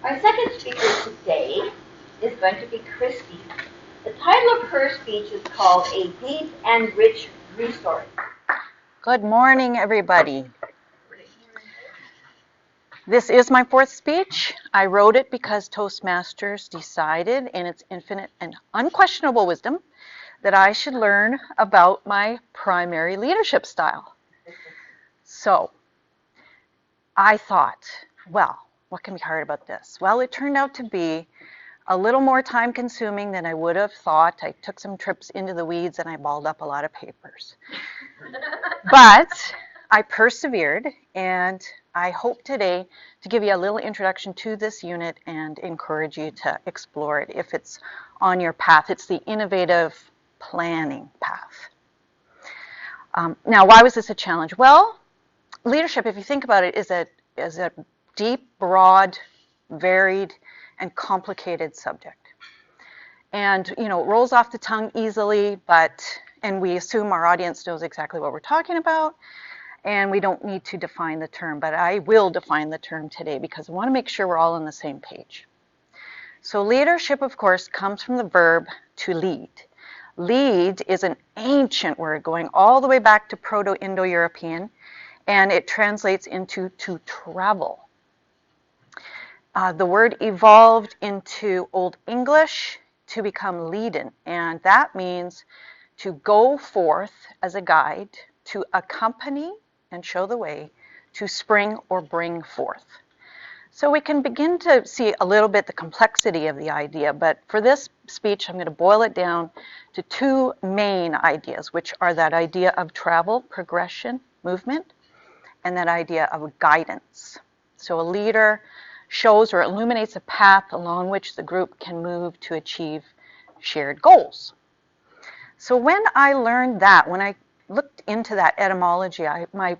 Our second speaker today is going to be Kristi. The title of her speech is called A Deep and Rich Resource. Good morning, everybody. This is my fourth speech. I wrote it because Toastmasters decided in its infinite and unquestionable wisdom that I should learn about my primary leadership style. So I thought, well, what can be hard about this? Well, it turned out to be a little more time consuming than I would have thought. I took some trips into the weeds and I balled up a lot of papers. But I persevered, and I hope today to give you a little introduction to this unit and encourage you to explore it if it's on your path. It's the innovative planning path. Now, why was this a challenge? Well, leadership, if you think about it, is a deep, broad, varied, and complicated subject. And, it rolls off the tongue easily, and we assume our audience knows exactly what we're talking about, and we don't need to define the term, but I will define the term today because I want to make sure we're all on the same page. So leadership, of course, comes from the verb to lead. Lead is an ancient word going all the way back to Proto-Indo-European, and it translates into to travel. The word evolved into Old English to become leadin, and that means to go forth as a guide, to accompany and show the way, to spring or bring forth. So we can begin to see a little bit the complexity of the idea, but for this speech I'm going to boil it down to two main ideas, which are that idea of travel, progression, movement, and that idea of guidance. So a leader shows or illuminates a path along which the group can move to achieve shared goals. So when I learned that, when I looked into that etymology, my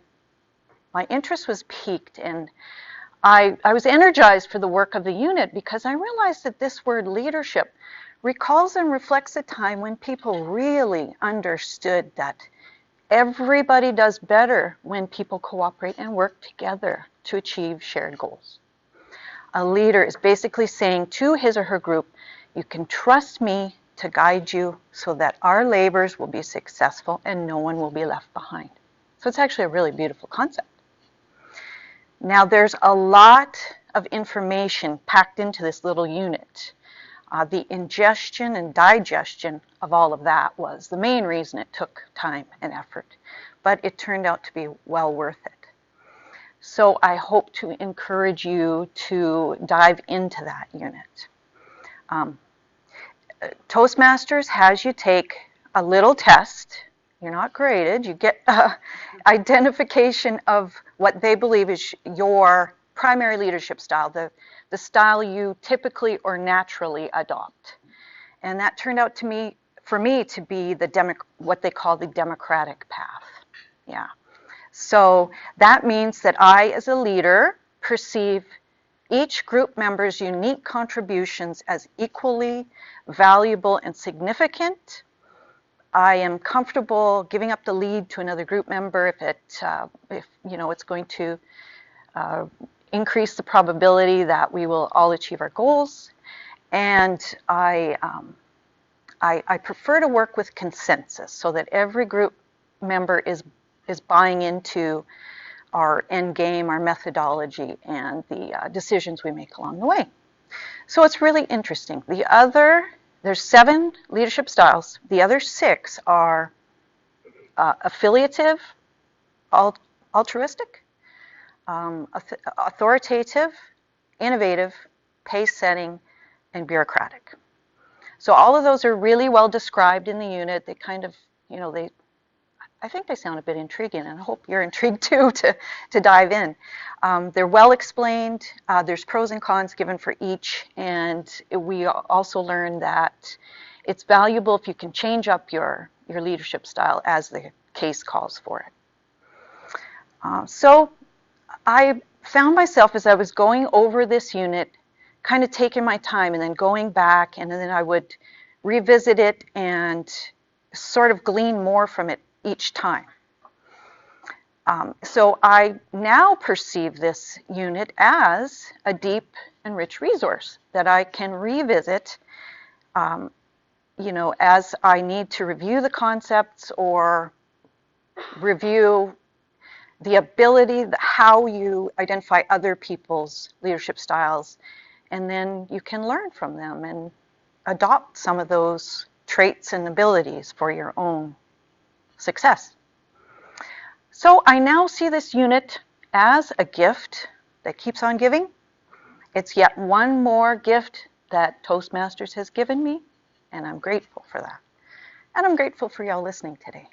interest was piqued, and I was energized for the work of the unit because I realized that this word leadership recalls and reflects a time when people really understood that everybody does better when people cooperate and work together to achieve shared goals. A leader is basically saying to his or her group, you can trust me to guide you so that our labors will be successful and no one will be left behind. So it's actually a really beautiful concept. Now there's a lot of information packed into this little unit. The ingestion and digestion of all of that was the main reason it took time and effort, but it turned out to be well worth it. So I hope to encourage you to dive into that unit. Toastmasters has you take a little test. You're not graded. You get identification of what they believe is your primary leadership style, the style you typically or naturally adopt. And that turned out for me to be what they call the democratic path. Yeah. So that means that I, as a leader, perceive each group member's unique contributions as equally valuable and significant. I am comfortable giving up the lead to another group member if it's going to increase the probability that we will all achieve our goals. And I prefer to work with consensus so that every group member is buying into our end game, our methodology, and the decisions we make along the way. So it's really interesting. There's 7 leadership styles. The other 6 are affiliative, altruistic, authoritative, innovative, pace-setting, and bureaucratic. So all of those are really well described in the unit. They kind of, I think they sound a bit intriguing, and I hope you're intrigued too to dive in. They're well explained. There's pros and cons given for each, and we also learn that it's valuable if you can change up your leadership style as the case calls for it. So I found myself, as I was going over this unit, kind of taking my time and then going back, and then I would revisit it and sort of glean more from it each time. So I now perceive this unit as a deep and rich resource that I can revisit, as I need to review the concepts or review the ability, how you identify other people's leadership styles, and then you can learn from them and adopt some of those traits and abilities for your own success. So I now see this unit as a gift that keeps on giving. It's yet one more gift that Toastmasters has given me, and I'm grateful for that. And I'm grateful for y'all listening today.